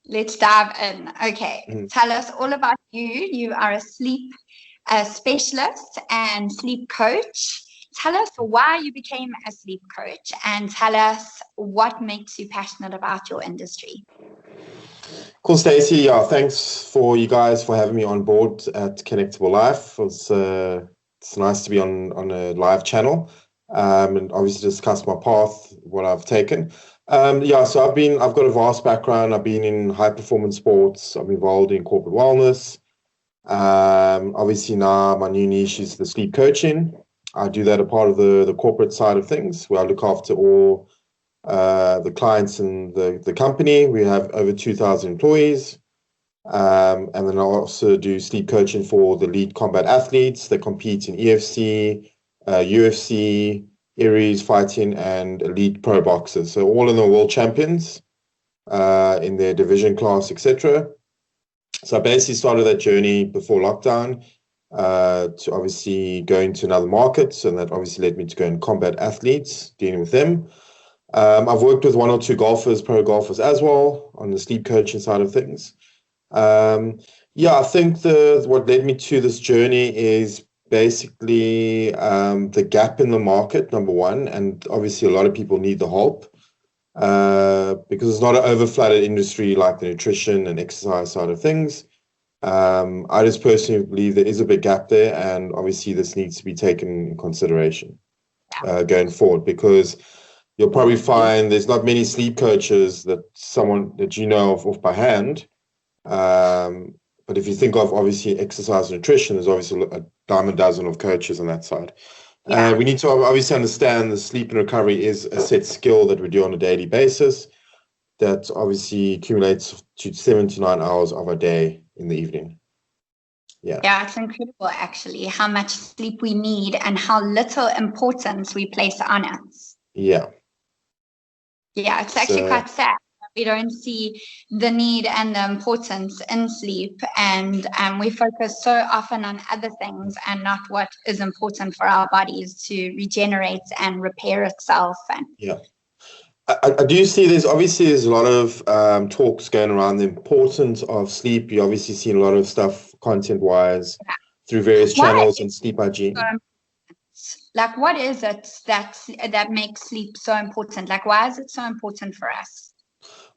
Let's dive in. Okay, Mhm. tell us all about you. You are a sleep specialist and sleep coach. Tell us why you became a sleep coach and tell us what makes you passionate about your industry. Cool, Stacey. Yeah, thanks for you guys for having me on board at Connectable Life. It's nice to be on a live channel, and obviously discuss my path, what I've taken. Yeah, so I've got a vast background. I've been in high performance sports. I'm involved in corporate wellness. Obviously now my new niche is the sleep coaching. I do that a part of the corporate side of things, where I look after all the clients in the company. We have over 2,000 employees. And then I also do sleep coaching for the lead combat athletes that compete in EFC, UFC, Aries fighting, and elite pro boxers. So all in the world champions in their division class, etc. So I basically started that journey before lockdown to obviously go into another market. And that obviously led me to go and combat athletes, dealing with them. I've worked with one or two golfers, pro golfers as well, on the sleep coaching side of things. Yeah, I think what led me to this journey is basically the gap in the market, number one, and obviously a lot of people need the help because it's not an overflooded industry like the nutrition and exercise side of things. I just personally believe there is a big gap there, and obviously this needs to be taken in consideration going forward, because you'll probably find there's not many sleep coaches that you know of by hand. But if you think of obviously exercise and nutrition, there's obviously a dime a dozen of coaches on that side. We need to obviously understand the sleep and recovery is a set skill that we do on a daily basis that obviously accumulates to 7 to 9 hours of a day in the evening. Yeah, it's incredible actually how much sleep we need and how little importance we place on it. Yeah, it's actually quite sad. We don't see the need and the importance in sleep, and we focus so often on other things and not what is important for our bodies to regenerate and repair itself. And yeah, I do see there's a lot of talks going around the importance of sleep. You obviously see a lot of stuff content-wise through various channels and sleep hygiene. Like, what is it that makes sleep so important? Like, why is it so important for us?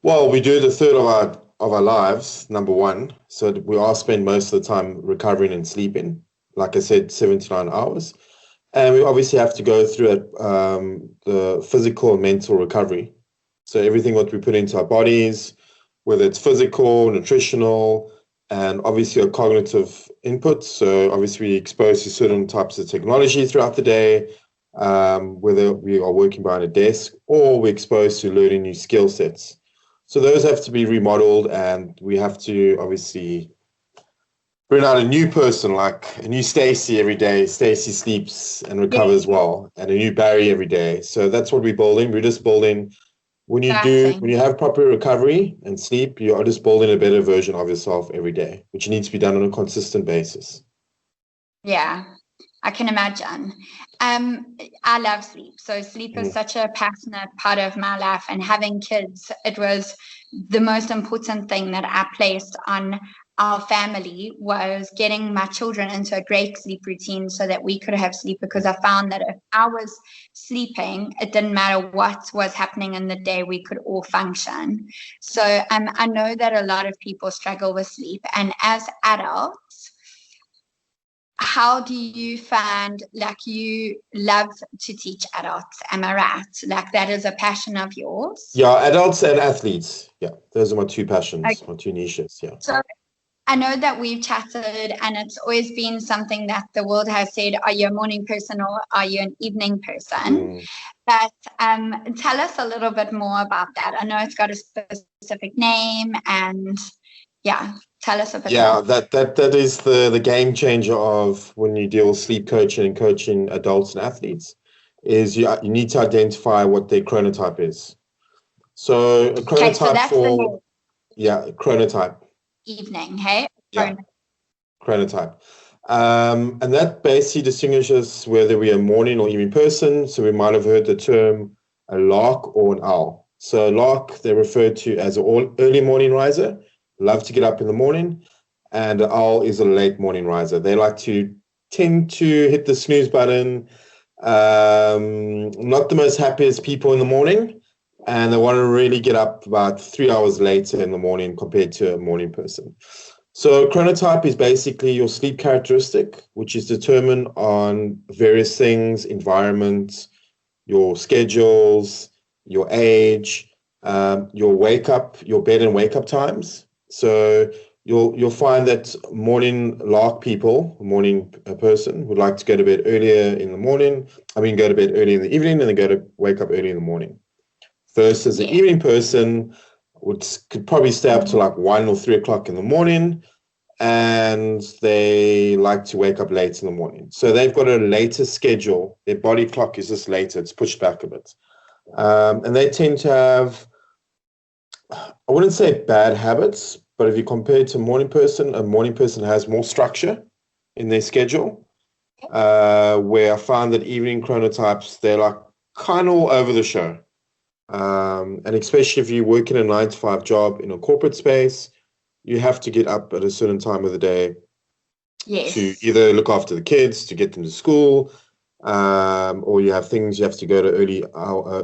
Well, we do the third of our lives, number one. So we all spend most of the time recovering and sleeping. Like I said, 7 to 9 hours. And we obviously have to go through the physical and mental recovery. So everything what we put into our bodies, whether it's physical, nutritional, and obviously a cognitive input. So obviously we're exposed to certain types of technology throughout the day, whether we are working behind a desk or we're exposed to learning new skill sets. So those have to be remodeled, and we have to obviously bring out a new person, like a new Stacey every day. Stacey sleeps and recovers well, and a new Barry every day. So that's what we're building. We're just building. When you have proper recovery and sleep, you are just building a better version of yourself every day, which needs to be done on a consistent basis. Yeah, I can imagine. I love sleep. So sleep is such a passionate part of my life, and having kids, it was the most important thing that I placed on our family, was getting my children into a great sleep routine so that we could have sleep, because I found that if I was sleeping, it didn't matter what was happening in the day, we could all function. So I know that a lot of people struggle with sleep, and as adults, how do you find, like, you love to teach adults, am I right? Like, that is a passion of yours? Yeah, adults and athletes. Yeah, those are my two passions, my two niches. Yeah. So I know that we've chatted, and it's always been something that the world has said, are you a morning person or are you an evening person? But tell us a little bit more about that. I know it's got a specific name, and tell us a bit more. Yeah, that is the game changer of when you deal with sleep coaching and coaching adults and athletes, is you need to identify what their chronotype is. So a chronotype chronotype. Evening, hey? Yeah, chronotype. And that basically distinguishes whether we are a morning or evening person. So we might have heard the term a lark or an owl. So lark, they're referred to as an early morning riser, love to get up in the morning, and the owl is a late morning riser. They tend to hit the snooze button, not the most happiest people in the morning, and they want to really get up about 3 hours later in the morning compared to a morning person. So chronotype is basically your sleep characteristic, which is determined on various things, environment, your schedules, your age, your bed and wake up times. So you'll find that morning lark people, morning person, would like to go to bed earlier in the morning. Go to bed early in the evening, and then wake up early in the morning. Versus an evening person could probably stay up to like 1 or 3 o'clock in the morning, and they like to wake up late in the morning. So they've got a later schedule. Their body clock is just later. It's pushed back a bit. And they tend to have, I wouldn't say bad habits, but if you compare it to a morning person has more structure in their schedule, where I found that evening chronotypes, they're like kind of all over the show. And especially if you work in a 9-to-5 job in a corporate space, you have to get up at a certain time of the day to either look after the kids, to get them to school, or you have things you have to go to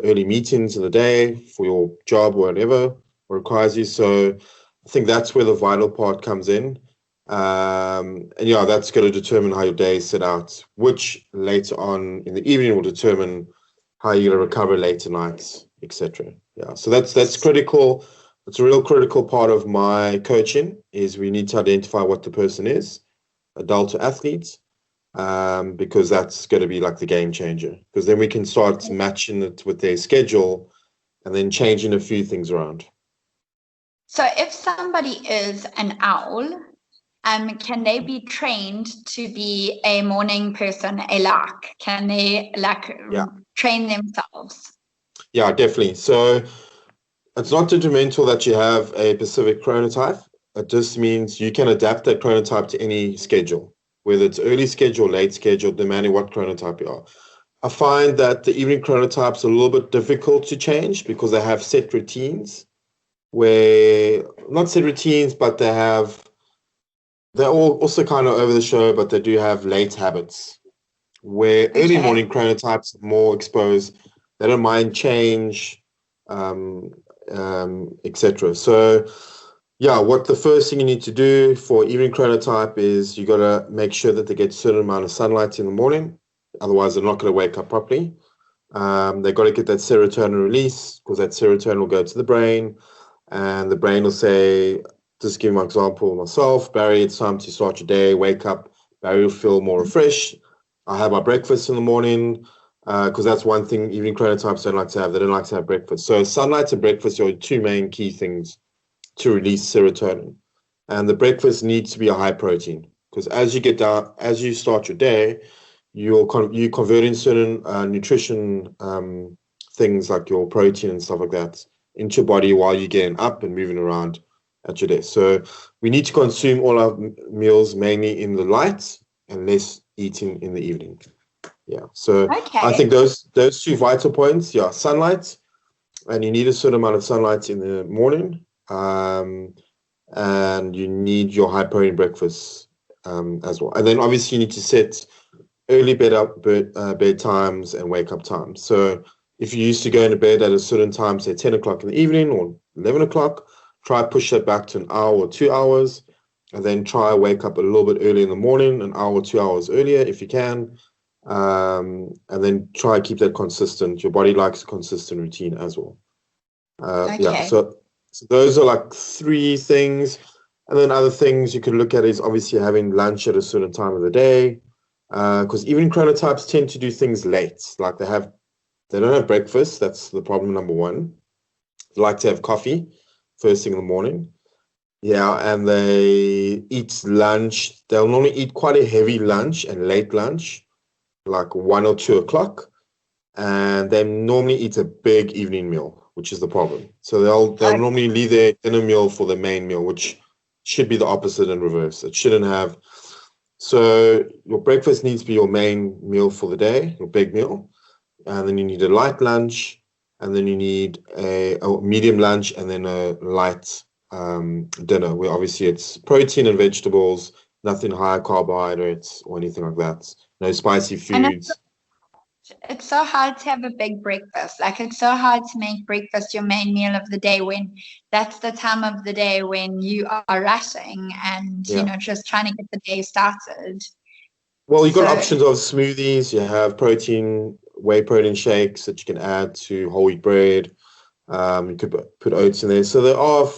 early meetings in the day for your job or whatever requires you. So I think that's where the vital part comes in. And that's going to determine how your day is set out, which later on in the evening will determine how you're going to recover later nights, etc. Yeah, so that's critical. It's a real critical part of my coaching is we need to identify what the person is, adult or athlete, because that's going to be like the game changer, because then we can start matching it with their schedule and then changing a few things around. So if somebody is an owl, can they be trained to be a morning person, a lark? Can they train themselves? Yeah, definitely. So it's not detrimental that you have a specific chronotype. It just means you can adapt that chronotype to any schedule, whether it's early schedule, late schedule, depending what chronotype you are. I find that the evening chronotypes are a little bit difficult to change because they have set routines not set routines, but they're all also kind of over the show, but they do have late habits where early morning chronotypes are more exposed. They don't mind change, etc. So what the first thing you need to do for evening chronotype is you got to make sure that they get a certain amount of sunlight in the morning. Otherwise, they're not going to wake up properly. They've got to get that serotonin release, because that serotonin will go to the brain, and the brain will say, just give my example myself, Barry, it's time to start your day, wake up. Barry will feel more refreshed. I have my breakfast in the morning, because that's one thing evening chronotypes don't like to have. They don't like to have breakfast. So sunlight and breakfast are two main key things to release serotonin. And the breakfast needs to be a high protein, because as you start your day, you convert in certain nutrition things like your protein and stuff like that into your body while you're getting up and moving around at your desk. So we need to consume all our meals mainly in the light and less eating in the evening. Yeah. So I think those two vital points, sunlight, and you need a certain amount of sunlight in the morning, and you need your high protein breakfast as well. And then obviously you need to set early bed times and wake up times. So if you used to go into bed at a certain time, say 10 o'clock in the evening or 11 o'clock, try push that back to an hour or 2 hours, and then try wake up a little bit early in the morning, an hour or 2 hours earlier if you can, and then try keep that consistent. Your body likes a consistent routine as well. So those are like three things. And then other things you could look at is obviously having lunch at a certain time of the day, because evening chronotypes tend to do things late. Like they don't have breakfast. That's the problem number one. They like to have coffee first thing in the morning. And they eat lunch. They'll normally eat quite a heavy lunch and late lunch, like 1 or 2 o'clock. And they normally eat a big evening meal, which is the problem. So they'll normally leave their dinner meal for the main meal, which should be the opposite and reverse. It shouldn't have. So your breakfast needs to be your main meal for the day, your big meal. And then you need a light lunch, and then you need a medium lunch, and then a light dinner, where obviously it's protein and vegetables, nothing high carbohydrates or anything like that. No spicy And foods. it's so hard to have a big breakfast. Like it's so hard to make breakfast your main meal of the day when that's the time of the day when you are rushing and, Yeah. just trying to get the day started. Well, you've got So, options of smoothies. You have whey protein shakes that you can add to whole wheat bread. You could put oats in there. So there are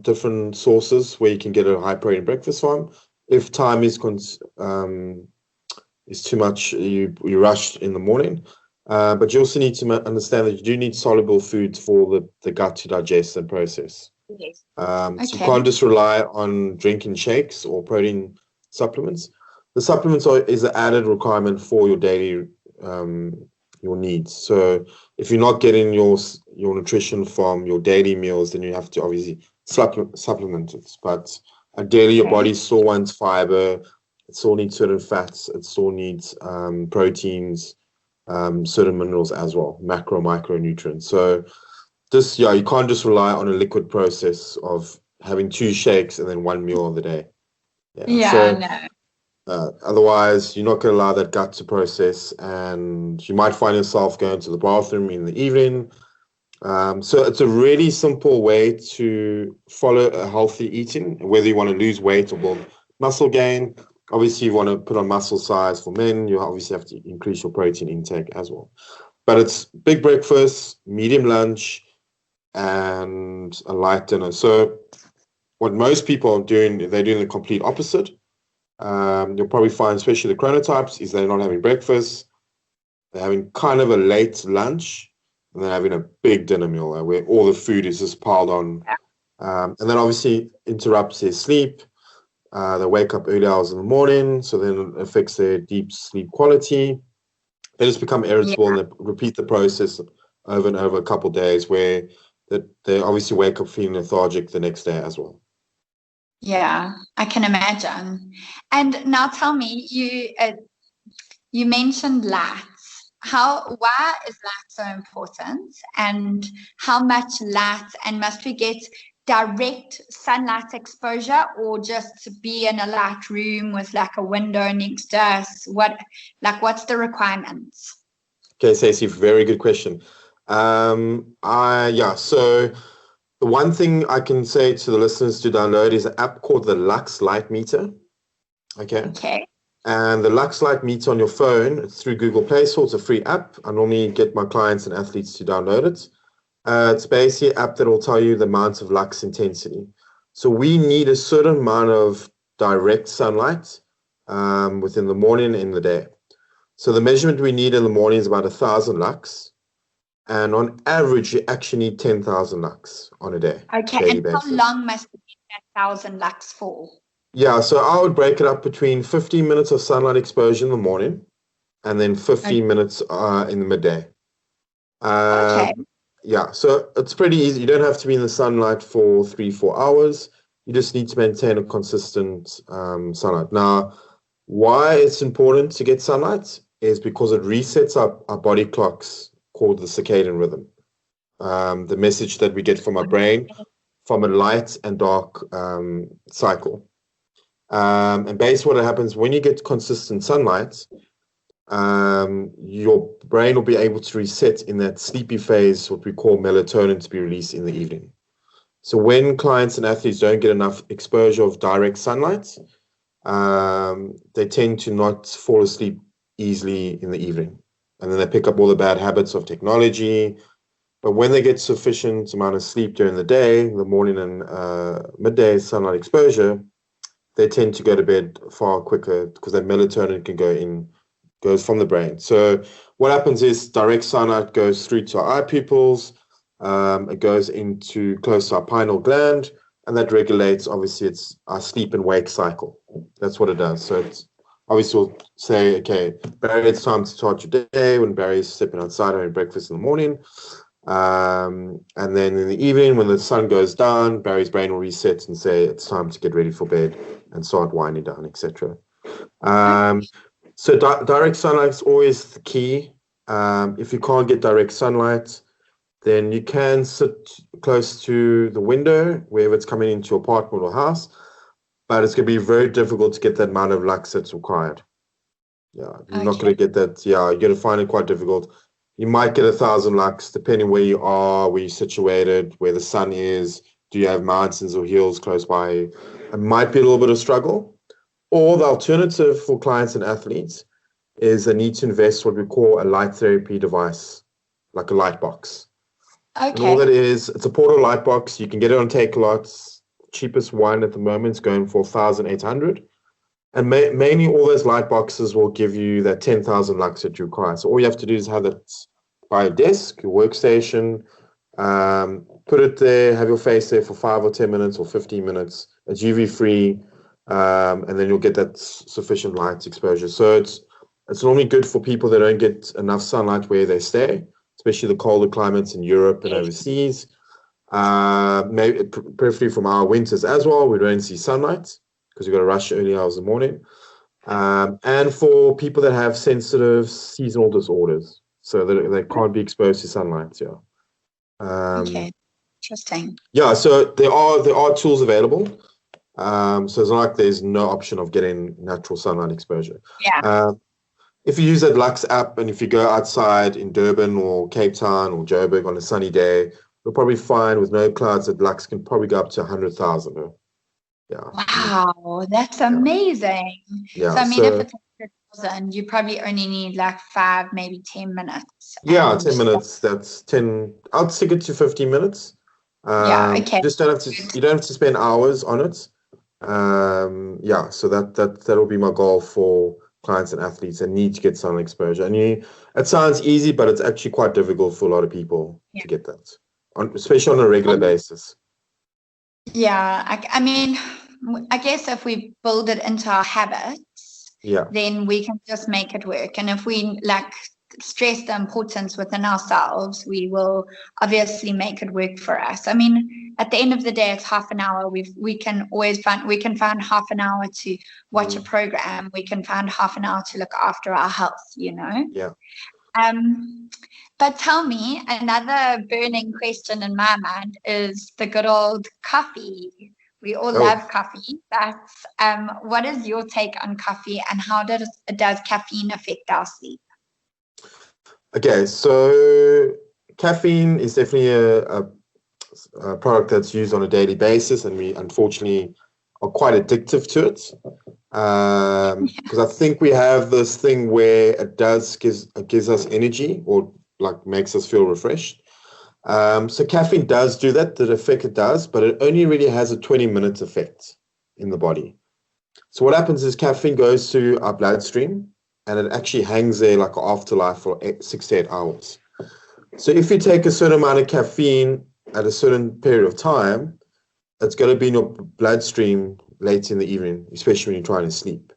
different sources where you can get a high protein breakfast from. If time is too much, you rush in the morning. But you also need to understand that you do need soluble foods for the gut to digest and process. yes. So you Okay. can't just rely on drinking shakes or protein supplements. The supplements is an added requirement for your daily your needs. So if you're not getting your nutrition from your daily meals, then you have to obviously supplement it. But ideally, your body still wants fiber. It still needs certain fats. It still needs proteins, certain minerals as well, macro, micronutrients. So you can't just rely on a liquid process of having 2 shakes and then 1 meal of the day. Yeah, So no. otherwise, you're not going to allow that gut to process, and you might find yourself going to the bathroom in the evening. So it's a really simple way to follow a healthy eating, whether you want to lose weight or build muscle gain. Obviously, you want to put on muscle size for men. You obviously have to increase your protein intake as well. But it's big breakfast, medium lunch, and a light dinner. So what most people are doing, they're doing the complete opposite. You'll probably find, especially the chronotypes, is they're not having breakfast. They're having kind of a late lunch, and they're having a big dinner meal where all the food is just piled on. And then obviously interrupts their sleep. They wake up early hours in the morning, so then it affects their deep sleep quality. They just become irritable, and they repeat the process over and over a couple of days, where they obviously wake up feeling lethargic the next day as well. Yeah, I can imagine. And now tell me, you mentioned lights. Why is light so important? And how much light, and must we get direct sunlight exposure or just be in a light room with like a window next to us? What's the requirements? Okay, Stacey, very good question. So the one thing I can say to the listeners to download is an app called the Lux Light Meter. Okay. And the Lux Light Meter on your phone, it's through Google Play Store. It's a free app. I normally get my clients and athletes to download it. It's basically an app that will tell you the amount of lux intensity. So we need a certain amount of direct sunlight within the morning and the day. So the measurement we need in the morning is about 1,000 lux. And on average, you actually need 10,000 lux on a day. Okay, Daily and basis. how long must we get that 1,000 lux for? Yeah, so I would break it up between 15 minutes of sunlight exposure in the morning and then 15 minutes in the midday. Okay. Yeah, so it's pretty easy. You don't have to be in the sunlight for 3-4 hours. You just need to maintain a consistent sunlight. Now, why it's important to get sunlight is because it resets our body clocks called the circadian rhythm. The message that we get from our brain from a light and dark cycle. And basically what happens when you get consistent sunlight, your brain will be able to reset in that sleepy phase, what we call melatonin, to be released in the evening. So when clients and athletes don't get enough exposure of direct sunlight, they tend to not fall asleep easily in the evening. And then they pick up all the bad habits of technology. But when they get sufficient amount of sleep during the day, the morning and midday sunlight exposure, they tend to go to bed far quicker because that melatonin goes from the brain. So what happens is direct sunlight goes through to our eye pupils. It goes into close to our pineal gland, and that regulates, obviously, it's our sleep and wake cycle. That's what it does. So it's obviously we'll say, okay, Barry, it's time to start your day when Barry's stepping outside having breakfast in the morning. And then in the evening, when the sun goes down, Barry's brain will reset and say it's time to get ready for bed and start winding down, etc. So direct sunlight is always the key. If you can't get direct sunlight, then you can sit close to the window, wherever it's coming into your apartment or house, but it's going to be very difficult to get that amount of lux that's required. Yeah, you're not going to get that. Yeah, you're going to find it quite difficult. You might get 1,000 lux, depending where you are, where you're situated, where the sun is. Do you have mountains or hills close by? It might be a little bit of struggle. Or the alternative for clients and athletes is they need to invest what we call a light therapy device, like a light box. And all that is, it's a portable light box. You can get it on Takealots. Cheapest one at the moment is going for 1,800. And mainly all those light boxes will give you that 10,000 lux that you require. So all you have to do is have that by a desk, your workstation, put it there, have your face there for 5 or 10 minutes or 15 minutes. It's UV free, and then you'll get that sufficient light exposure. So it's normally good for people that don't get enough sunlight where they stay, especially the colder climates in Europe and overseas. Maybe preferably from our winters as well, we don't see sunlight because you've got to rush early hours in the morning. And for people that have sensitive seasonal disorders, so that they can't be exposed to sunlight. Yeah. Okay. Interesting. Yeah. So there are tools available. So it's not like there's no option of getting natural sunlight exposure. Yeah. If you use that Lux app and if you go outside in Durban or Cape Town or Joburg on a sunny day, you'll probably find with no clouds that Lux can probably go up to 100,000. Yeah. Wow, that's amazing. Yeah. So I mean, if it's 100,000, you probably only need like 5, maybe 10 minutes. Yeah, 10 minutes. That's 10. I'll stick it to 15 minutes. Yeah. Okay. Just you don't have to spend hours on it. Yeah. So that'll be my goal for clients and athletes that need to get sun exposure. And it sounds easy, but it's actually quite difficult for a lot of people to get that, especially on a regular basis. Yeah, I mean, I guess if we build it into our habits, then we can just make it work. And if we like stress the importance within ourselves, we will obviously make it work for us. I mean, at the end of the day, it's half an hour. We can find half an hour to watch a program. We can find half an hour to look after our health, Yeah. But tell me, another burning question in my mind is the good old coffee. We all love coffee. That's what is your take on coffee, and how does caffeine affect our sleep? Okay, so caffeine is definitely a product that's used on a daily basis, and we unfortunately are quite addictive to it. Because I think we have this thing where it gives us energy or like makes us feel refreshed. So caffeine does do that, the effect it does, but it only really has a 20-minute effect in the body. So what happens is caffeine goes through our bloodstream and it actually hangs there like an afterlife for 6 to 8 hours. So if you take a certain amount of caffeine at a certain period of time, it's going to be in your bloodstream late in the evening, especially when you're trying to sleep.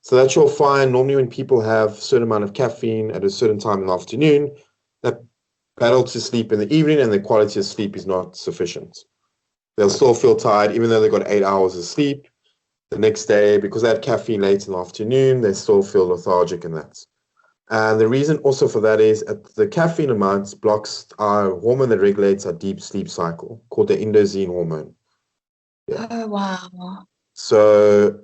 So that you'll find normally when people have a certain amount of caffeine at a certain time in the afternoon, that battle to sleep in the evening and the quality of sleep is not sufficient. They'll still feel tired, even though they've got 8 hours of sleep. The next day, because they had caffeine late in the afternoon, they still feel lethargic in that. And the reason also for that is the caffeine amount blocks our hormone that regulates our deep sleep cycle, called the indosine hormone. Yeah. Oh, wow. So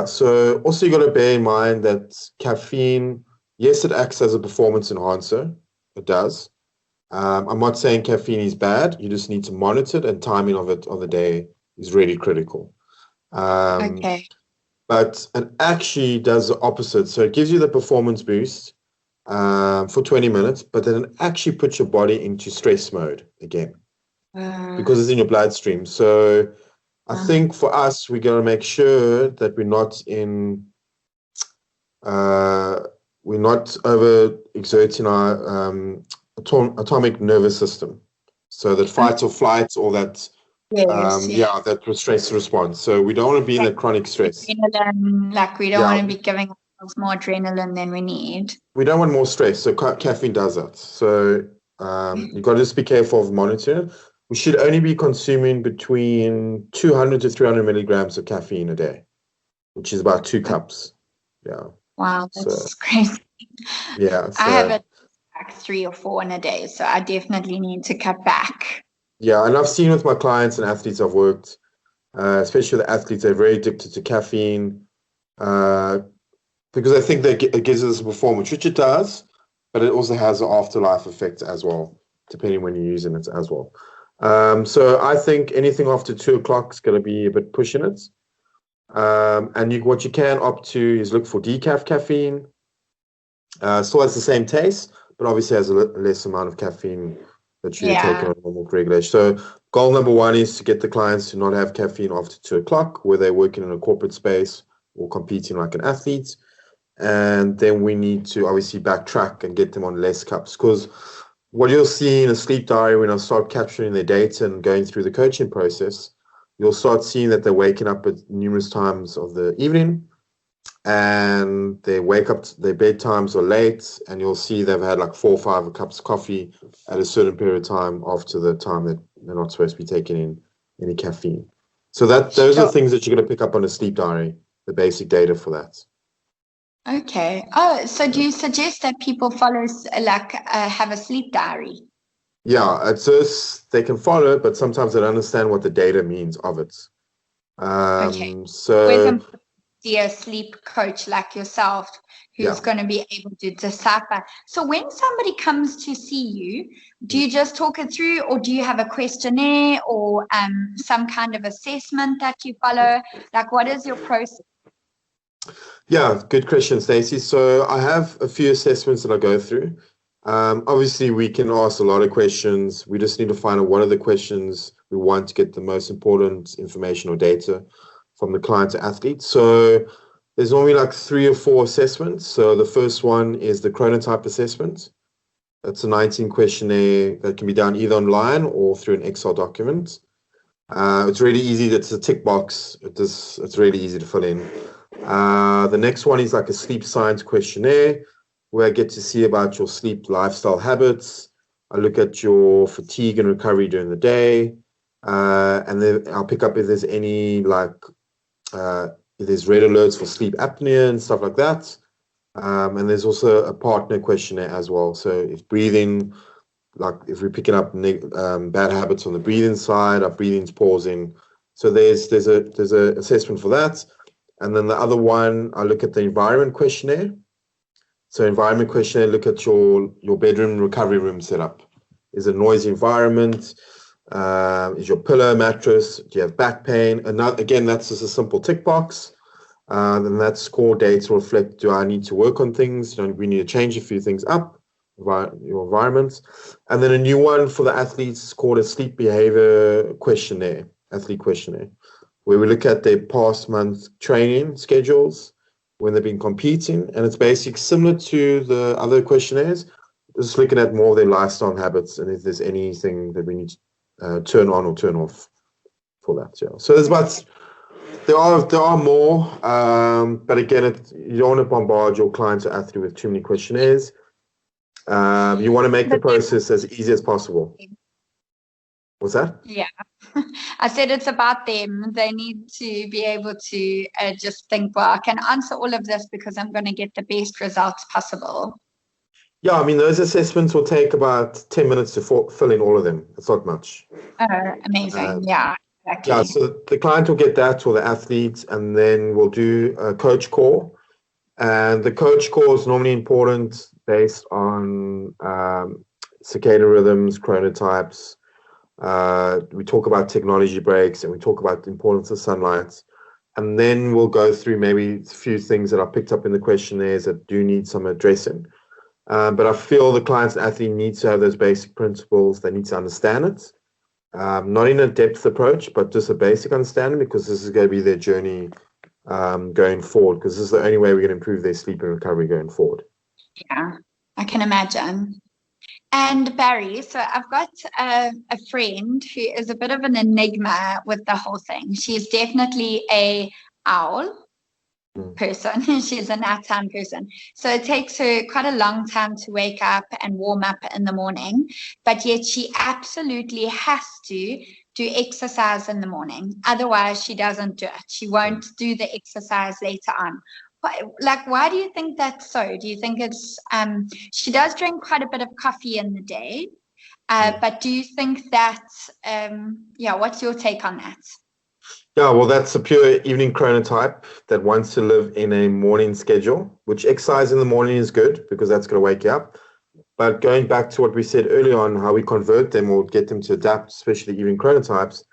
so also you got to bear in mind that caffeine, yes, it acts as a performance enhancer. It does. I'm not saying caffeine is bad. You just need to monitor it, and timing of it on the day is really critical. Okay. But it actually does the opposite. So it gives you the performance boost for 20 minutes, but then it actually puts your body into stress mode again because it's in your bloodstream. So I think for us, we got to make sure that we're not over exerting our atomic nervous system. So that fight or flight, or that that stress response. So we don't want to be in that chronic stress. Adrenaline, like we don't want to be giving ourselves more adrenaline than we need. We don't want more stress. So caffeine does that. So you've got to just be careful of monitoring. We should only be consuming between 200 to 300 milligrams of caffeine a day, which is about 2 cups. Yeah. Wow, that's crazy. Yeah. So, I have it like 3 or 4 in a day. So I definitely need to cut back. Yeah, and I've seen with my clients and athletes I've worked, especially the athletes, they're very addicted to caffeine because I think that it gives us a performance, which it does, but it also has an afterlife effect as well, depending when you're using it as well. So I think anything after 2 o'clock is going to be a bit pushing it. And what you can opt to is look for decaf caffeine. Still has the same taste, but obviously has a less amount of caffeine that you're taking on normal regulation. So goal number 1 is to get the clients to not have caffeine after 2 o'clock, where they're working in a corporate space or competing like an athlete. And then we need to obviously backtrack and get them on less cups, because what you'll see in a sleep diary when I start capturing their data and going through the coaching process, you'll start seeing that they're waking up at numerous times of the evening, and they wake up, their bedtimes are late, and you'll see they've had like 4 or 5 cups of coffee at a certain period of time after the time that they're not supposed to be taking in any caffeine. So those are things that you're going to pick up on a sleep diary, the basic data for that. Okay. Oh, so do you suggest that people follow, have a sleep diary? Yeah, at first they can follow it, but sometimes they don't understand what the data means of it. Okay. So a sleep coach like yourself who's going to be able to decipher. So when somebody comes to see you, do you just talk it through, or do you have a questionnaire or some kind of assessment that you follow? Like, what is your process? Yeah, good question, Stacey. So I have a few assessments that I go through. Obviously, we can ask a lot of questions. We just need to find out what are the questions we want to get the most important information or data from the client to athlete. So there's normally like 3 or 4 assessments. So the first one is the chronotype assessment. That's a 19 questionnaire that can be done either online or through an Excel document. It's really easy. It's a tick box. It's really easy to fill in. The next one is like a sleep science questionnaire, where I get to see about your sleep lifestyle habits. I look at your fatigue and recovery during the day. And then I'll pick up if there's any if there's red alerts for sleep apnea and stuff like that. And there's also a partner questionnaire as well. So if breathing, like if we're picking up bad habits on the breathing side, our breathing's pausing. So there's a assessment for that. And then the other one, I look at the environment questionnaire. So environment questionnaire, look at your bedroom recovery room setup. Is it a noisy environment? Is your pillow, mattress? Do you have back pain? And again, that's just a simple tick box. Then that score data reflect, do I need to work on things? Do we need to change a few things up, your environment? And then a new one for the athletes called a sleep behavior questionnaire, athlete questionnaire, where we look at their past month training schedules when they've been competing. And it's basically similar to the other questionnaires, just looking at more of their lifestyle habits and if there's anything that we need to turn on or turn off for that. Yeah. So there are more, but again, you don't want to bombard your clients or athlete with too many questionnaires. You want to make the process as easy as possible. What's that? Yeah, I said it's about them. They need to be able to just think, well, I can answer all of this because I'm going to get the best results possible. Yeah, I mean, those assessments will take about 10 minutes to fill in all of them. It's not much. Amazing. Yeah, exactly. Yeah, so the client will get that, or the athlete, and then we'll do a coach call. And the coach call is normally important based on circadian rhythms, chronotypes. We talk about technology breaks, and we talk about the importance of sunlight. And then we'll go through maybe a few things that I picked up in the questionnaires that do need some addressing. But I feel the clients and athlete need to have those basic principles. They need to understand it. Not in a depth approach, but just a basic understanding, because this is going to be their journey going forward, because this is the only way we're going to improve their sleep and recovery going forward. Yeah, I can imagine. And Barry, so I've got a friend who is a bit of an enigma with the whole thing. She's definitely a owl person. She's a nighttime person. So it takes her quite a long time to wake up and warm up in the morning, but yet she absolutely has to do exercise in the morning. Otherwise, she doesn't do it. She won't do the exercise later on. Why do you think that's so? Do you think it's she does drink quite a bit of coffee in the day, but do you think that what's your take on that? Yeah, well, that's a pure evening chronotype that wants to live in a morning schedule, which exercise in the morning is good because that's going to wake you up. But going back to what we said earlier on, how we convert them or get them to adapt, especially evening chronotypes,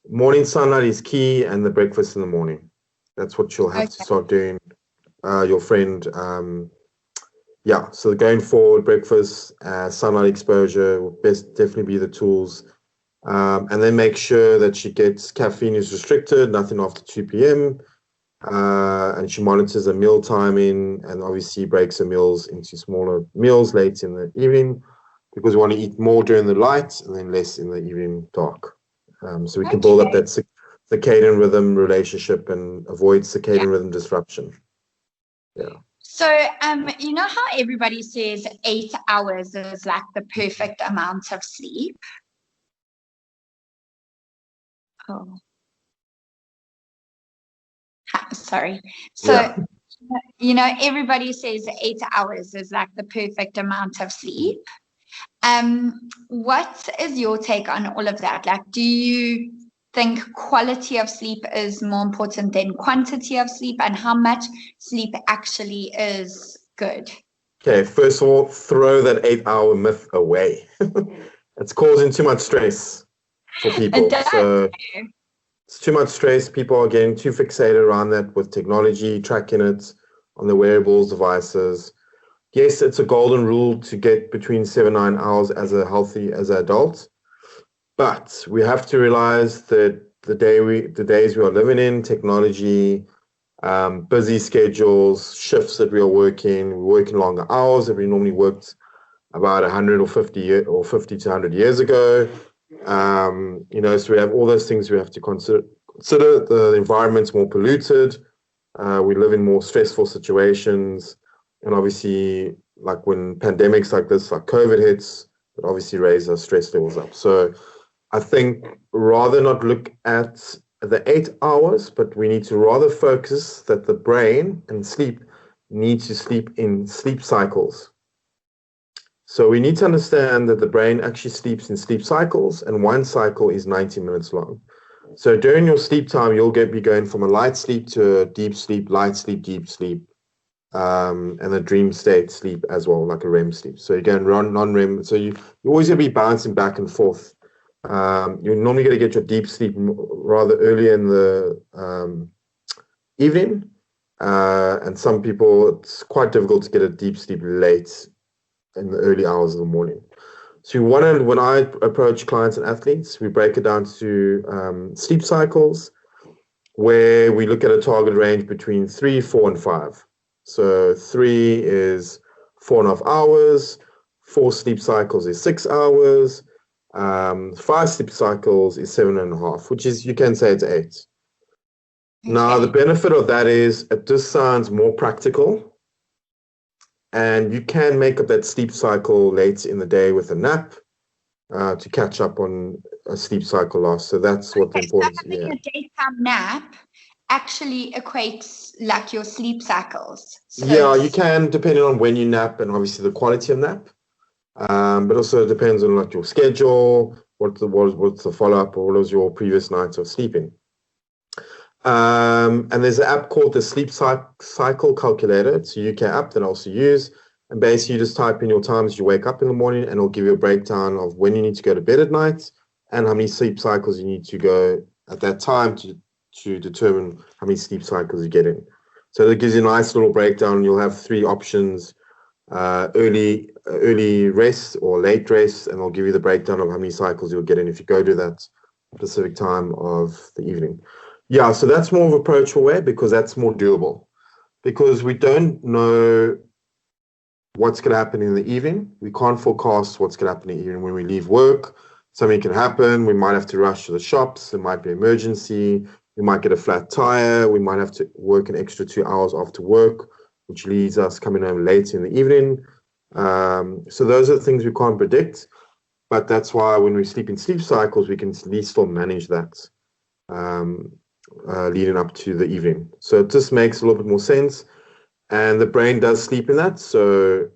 morning sunlight is key, and the breakfast in the morning. That's what you'll have to start doing, your friend. So going forward, breakfast, sunlight exposure will definitely be the tools. And then make sure that she gets caffeine is restricted, nothing after 2 p.m. And she monitors her meal timing and obviously breaks her meals into smaller meals late in the evening because we want to eat more during the light and then less in the evening dark. So we can build up that circadian rhythm relationship and avoid circadian rhythm disruption. Yeah. So, you know how everybody says 8 hours is like the perfect amount of sleep? Oh, sorry. So, you know, everybody says 8 hours is like the perfect amount of sleep. What is your take on all of that? Like, do you think quality of sleep is more important than quantity of sleep, and how much sleep actually is good? Okay, first of all, throw that 8-hour myth away. It's causing too much stress for people. So it's too much stress. People are getting too fixated around that with technology, tracking it on the wearables, devices. Yes, it's a golden rule to get between 7 and 9 hours as an adult. But we have to realize that the days we are living in, technology, busy schedules, shifts that we're working longer hours that we normally worked about 100 or 50 to 100 years ago. So we have all those things we have to consider. The environment's more polluted. We live in more stressful situations. And obviously, like when pandemics like this, like COVID hits, it obviously raises our stress levels up. So I think rather not look at the 8 hours, but we need to rather focus that the brain and sleep need to sleep in sleep cycles. So we need to understand that the brain actually sleeps in sleep cycles, and one cycle is 90 minutes long. So during your sleep time, you'll be going from a light sleep to a deep sleep, light sleep, deep sleep, and a dream state sleep as well, like a REM sleep. So you're going non-REM. So you always going to be bouncing back and forth. You're normally going to get your deep sleep rather early in the evening. And some people, it's quite difficult to get a deep sleep late in the early hours of the morning. So when I approach clients and athletes, we break it down to sleep cycles where we look at a target range between 3, 4, and 5. So 3 is 4.5 hours, 4 sleep cycles is 6 hours, 5 sleep cycles is 7.5, which is, you can say it's 8. Okay. Now, the benefit of that is it just sounds more practical. And you can make up that sleep cycle late in the day with a nap to catch up on a sleep cycle loss. So that's what the importance is. A daytime nap actually equates like your sleep cycles. So you can, depending on when you nap and obviously the quality of nap. But also it depends on like your schedule, what's the follow-up, or what was your previous nights of sleeping. And there's an app called the Sleep Cycle Calculator. It's a UK app that I also use. And basically, you just type in your times you wake up in the morning, and it'll give you a breakdown of when you need to go to bed at night and how many sleep cycles you need to go at that time to determine how many sleep cycles you're getting. So it gives you a nice little breakdown. You'll have 3 options, early rest or late rest, and it'll give you the breakdown of how many cycles you'll get in if you go to that specific time of the evening. Yeah, so that's more of an approachable way because that's more doable. Because we don't know what's going to happen in the evening. We can't forecast what's going to happen in the evening. When we leave work, something can happen. We might have to rush to the shops. There might be an emergency. We might get a flat tire. We might have to work an extra 2 hours after work, which leads us coming home late in the evening. So those are the things we can't predict. But that's why when we sleep in sleep cycles, we can at least still manage that. Leading up to the evening. So it just makes a little bit more sense. and the brain does sleep in that. So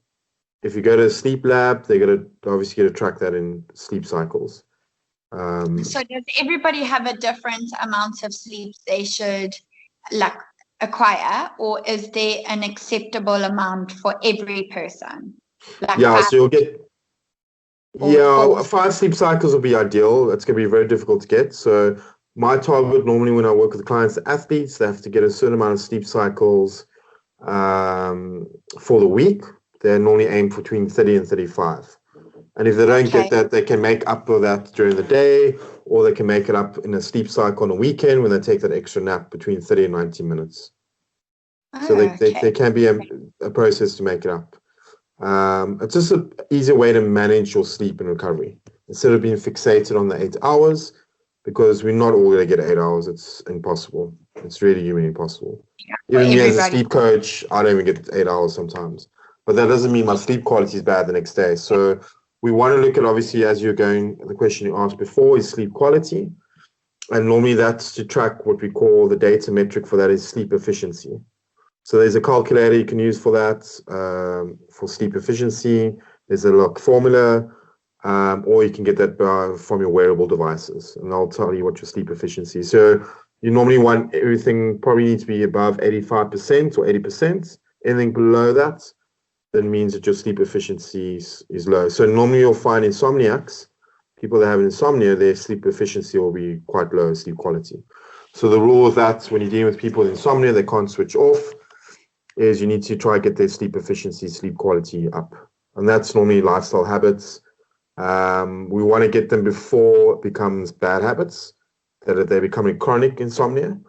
if you go to a sleep lab, they're going to obviously get to track that in sleep cycles. So does everybody have a different amount of sleep they should like acquire, or is there an acceptable amount for every person? Like yeah, 5 so you'll get, or 4? 5 sleep cycles will be ideal. It's going to be very difficult to get. So my target normally when I work with clients, the athletes, they have to get a certain amount of sleep cycles for the week. They normally aim for between 30 and 35. And if they don't get that, they can make up for that during the day, or they can make it up in a sleep cycle on a weekend when they take that extra nap between 30 and 90 minutes. So they can be a process to make it up. It's just an easier way to manage your sleep and recovery instead of being fixated on the 8 hours, because we're not all going to get 8 hours. It's impossible. It's really humanly impossible. Even me as a sleep coach, I don't even get 8 hours sometimes. But that doesn't mean my sleep quality is bad the next day. So we want to look at, obviously, as you're going, the question you asked before is sleep quality. And normally that's to track what we call the data metric for that is sleep efficiency. So there's a calculator you can use for that, for sleep efficiency. There's a log formula, or you can get that from your wearable devices, and I'll tell you what your sleep efficiency is. So you normally want everything probably needs to be above 85% or 80%. Anything below that, then means that your sleep efficiency is low. So normally you'll find insomniacs, people that have insomnia, their sleep efficiency will be quite low, sleep quality. So the rule of that, when you're dealing with people with insomnia, they can't switch off, is you need to try to get their sleep efficiency, sleep quality up. And that's normally lifestyle habits. We want to get them before it becomes bad habits, that they're becoming chronic insomnia.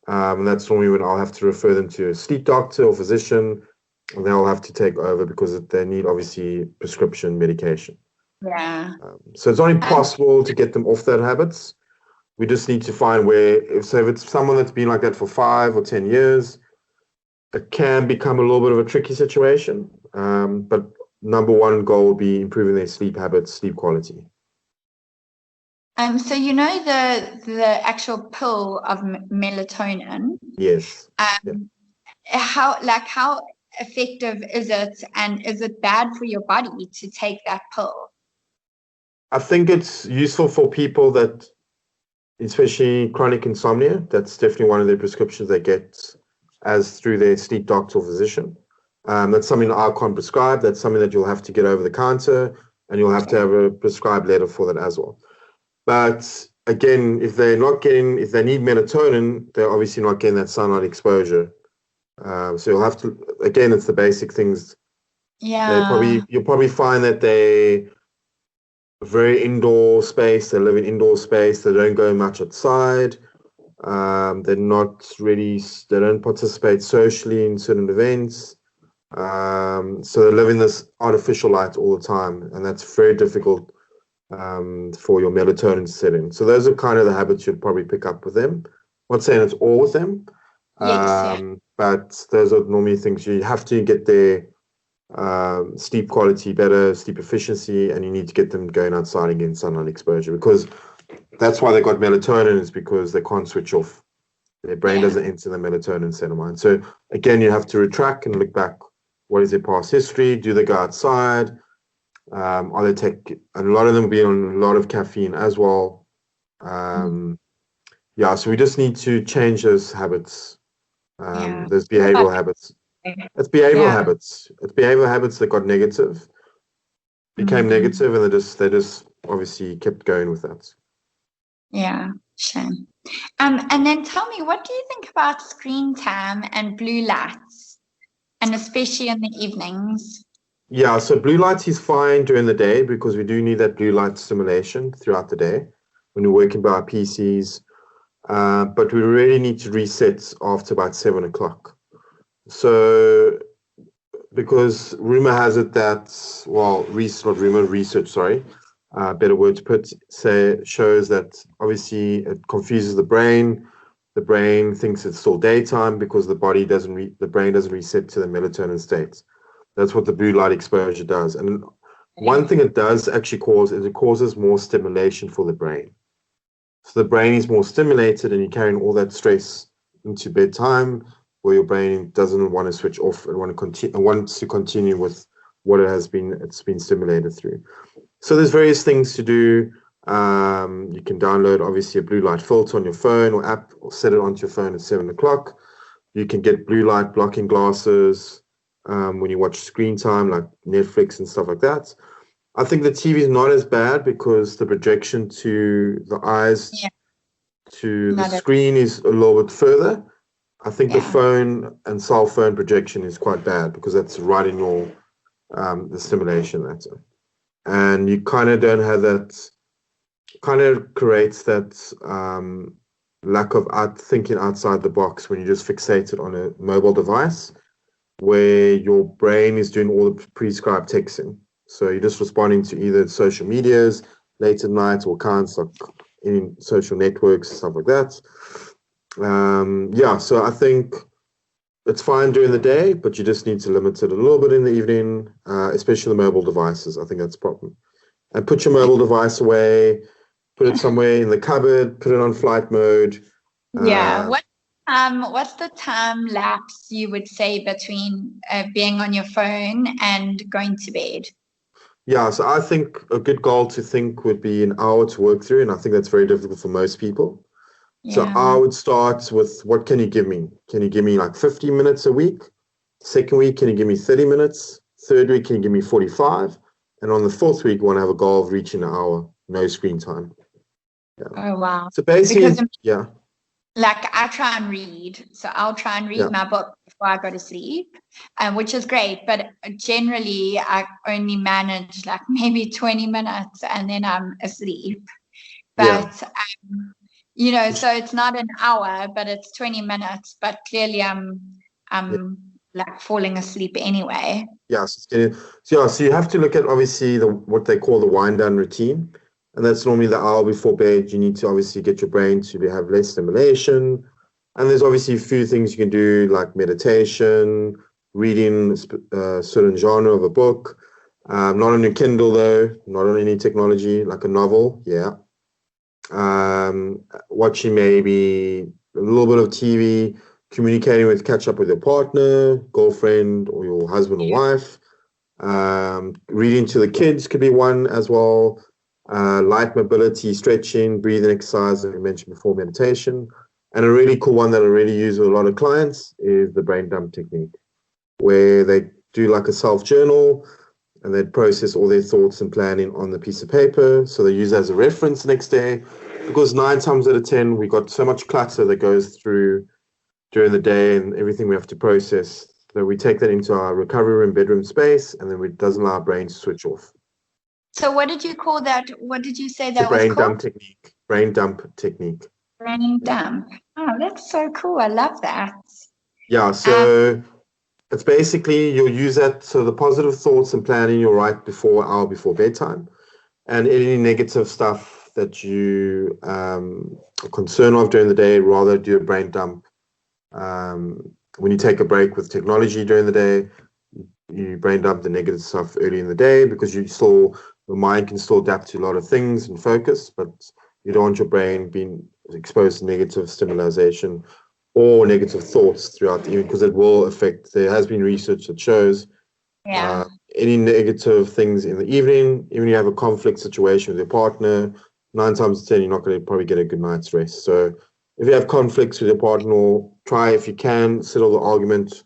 And that's normally when I'll have to refer them to a sleep doctor or physician, and they'll have to take over because they need, obviously, prescription medication. Yeah. So it's only possible to get them off that habits. We just need to find where, if it's someone that's been like that for 5 or 10 years, it can become a little bit of a tricky situation. But number one goal will be improving their sleep habits, sleep quality. So you know the actual pill of melatonin. Yes. How effective is it, and is it bad for your body to take that pill? I think it's useful for people that, especially chronic insomnia, that's definitely one of their prescriptions they get as through their sleep doctor or physician. That's something that I can't prescribe. That's something that you'll have to get over the counter, and you'll have to have a prescribed letter for that as well. But again, if they need melatonin, they're obviously not getting that sunlight exposure. So you'll have to, again, it's the basic things. Yeah. You'll probably find that they very indoor space. They live in indoor space. They don't go much outside. They don't participate socially in certain events. So they live in this artificial light all the time, and that's very difficult for your melatonin to set in. So those are kind of the habits you'd probably pick up with them. I'm not saying it's all with them, but those are normally things you have to get their sleep quality better, sleep efficiency, and you need to get them going outside and getting sunlight exposure, because that's why they got melatonin, is because they can't switch off. Their brain doesn't enter the melatonin state of mind. So again, you have to retract and look back. What is their past history? Do they go outside? Are they take? And a lot of them be on a lot of caffeine as well. So we just need to change those habits. Those behavioral habits. It's behavioral habits. It's behavioral habits that got negative, became negative, and they just obviously kept going with that. Yeah, shame. And then tell me, what do you think about screen time and blue lights, and especially in the evenings? Yeah, so blue light is fine during the day, because we do need that blue light stimulation throughout the day when we're working by our PCs. But we really need to reset after about 7 o'clock. So, because rumor has it that, research, better word to put, shows that obviously it confuses the brain. The brain thinks it's still daytime because the brain doesn't reset to the melatonin state. That's what the blue light exposure does. And one thing it does actually cause is it causes more stimulation for the brain. So the brain is more stimulated, and you're carrying all that stress into bedtime. where your brain doesn't want to switch off and wants to continue with what it's been stimulated through. So there's various things to do. You can download obviously a blue light filter on your phone or app, or set it onto your phone at 7 o'clock. You can get blue light blocking glasses when you watch screen time, like Netflix and stuff like that. I think the TV is not as bad because the projection to the eyes to the screen is a little bit further. I think the phone and cell phone projection is quite bad because that's right in your the stimulation that's it. And you kind of don't have that, kind of creates that lack of thinking outside the box when you just fixated on a mobile device where your brain is doing all the prescribed texting. So you're just responding to either social medias late at night or accounts like in social networks, stuff like that. So I think it's fine during the day, but you just need to limit it a little bit in the evening, especially the mobile devices. I think that's a problem. And put your mobile device away, put it somewhere in the cupboard, put it on flight mode. What's the time lapse you would say between being on your phone and going to bed? Yeah, so I think a good goal to think would be an hour to work through, and I think that's very difficult for most people. So I would start with, what can you give me? Can you give me like 50 minutes a week? Second week, can you give me 30 minutes? Third week, can you give me 45? And on the fourth week, you want to have a goal of reaching an hour, no screen time. Yeah. Oh, wow. So basically, like I try and read. So I'll try and read my book before I go to sleep, which is great. But generally, I only manage like maybe 20 minutes and then I'm asleep. But so it's not an hour, but it's 20 minutes. But clearly, I'm like falling asleep anyway. So you have to look at obviously what they call the wind down routine, and that's normally the hour before bed. You need to obviously get your brain to have less stimulation, and there's obviously a few things you can do like meditation, reading a certain genre of a book, not on your Kindle though, not on any technology, like a novel. Watching maybe a little bit of TV, catch up with your partner, girlfriend, or your husband or wife. Reading to the kids could be one as well. Light mobility, stretching, breathing exercise, as I mentioned before, meditation. And a really cool one that I really use with a lot of clients is the brain dump technique, where they do like a self-journal and they process all their thoughts and planning on the piece of paper. So they use that as a reference the next day, because 9 times out of 10, we got so much clutter that goes through during the day and everything we have to process. So we take that into our recovery room, bedroom space, and then it doesn't allow our brain to switch off. So what did you call that? What did you say that was called? Brain dump technique. Brain dump. Oh, that's so cool. I love that. Yeah, so it's basically you'll use that. So the positive thoughts and planning you'll write hour before bedtime, and any negative stuff that you are concerned of during the day, rather do a brain dump. When you take a break with technology during the day, you brain dump the negative stuff early in the day, because your mind can still adapt to a lot of things and focus, but you don't want your brain being exposed to negative stimulation or negative thoughts throughout the evening, because it will affect. There has been research that shows any negative things in the evening, even if you have a conflict situation with your partner, 9 times out of 10, you're not going to probably get a good night's rest. So if you have conflicts with your partner, try, if you can, settle the argument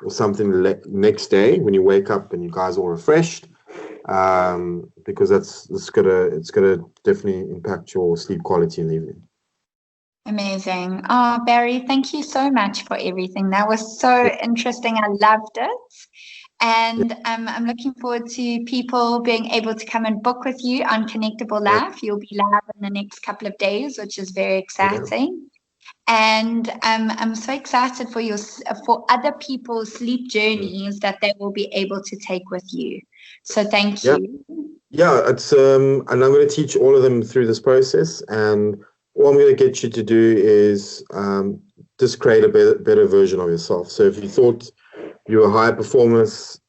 or something next day when you wake up and you guys are all refreshed, because it's gonna definitely impact your sleep quality in the evening. Amazing. Oh, Barry, thank you so much for everything. That was so interesting. I loved it. And I'm looking forward to people being able to come and book with you on Connectable Life. You'll be live in the next couple of days, which is very exciting. And I'm so excited for other people's sleep journeys that they will be able to take with you. So thank you. Yeah, it's and I'm going to teach all of them through this process. And what I'm going to get you to do is just create a better version of yourself. So if you thought you were high performance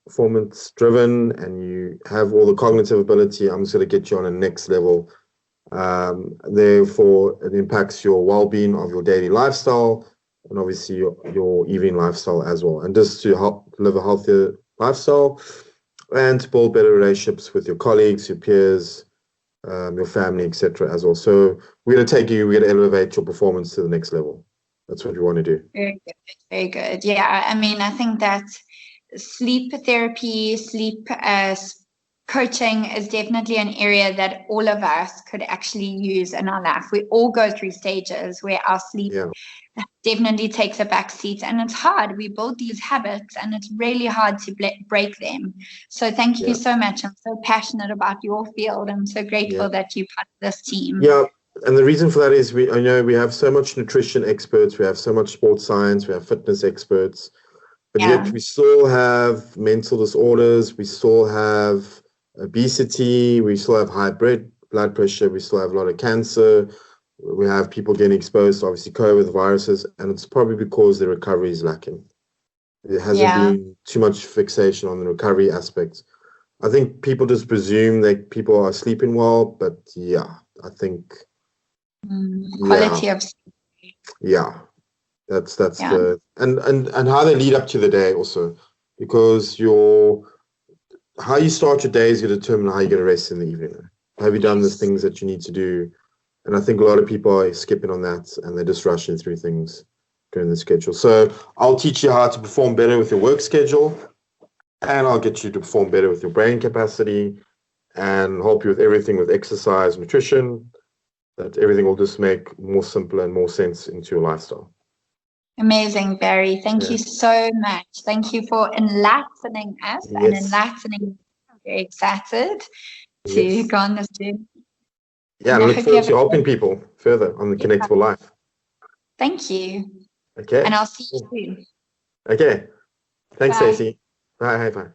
driven and you have all the cognitive ability, I'm just going to get you on a next level. Therefore, it impacts your well-being of your daily lifestyle, and obviously your evening lifestyle as well, and just to help live a healthier lifestyle and to build better relationships with your colleagues, your peers, your family, etc. as well. So we're going to elevate your performance to the next level. That's what we want to do. Very good. Very good. Yeah. I mean, I think that sleep therapy, sleep coaching is definitely an area that all of us could actually use in our life. We all go through stages where our sleep definitely takes a back seat, and it's hard. We build these habits and it's really hard to break them. So thank you so much. I'm so passionate about your field. I'm so grateful that you're part of this team. Yeah. And the reason for that is I know we have so much nutrition experts, we have so much sports science, we have fitness experts, but yet we still have mental disorders, we still have obesity, we still have high blood pressure, we still have a lot of cancer, we have people getting exposed to obviously COVID viruses, and it's probably because the recovery is lacking. There hasn't been too much fixation on the recovery aspects. I think people just presume that people are sleeping well, but I think quality of sleep. That's the and how they lead up to the day also, because how you start your day is going to determine how you get a rest in the evening. Have you done the things that you need to do? And I think a lot of people are skipping on that and they're just rushing through things during the schedule. So I'll teach you how to perform better with your work schedule, and I'll get you to perform better with your brain capacity and help you with everything with exercise, nutrition, that everything will just make more simple and more sense into your lifestyle. Amazing, Barry. Thank you so much. Thank you for enlightening us and enlightening. I'm very excited to go on this journey. Yeah, and I look forward to helping people further on the Connectable Life. Thank you. Okay. And I'll see you soon. Okay. Thanks, Stacey. Bye. Bye.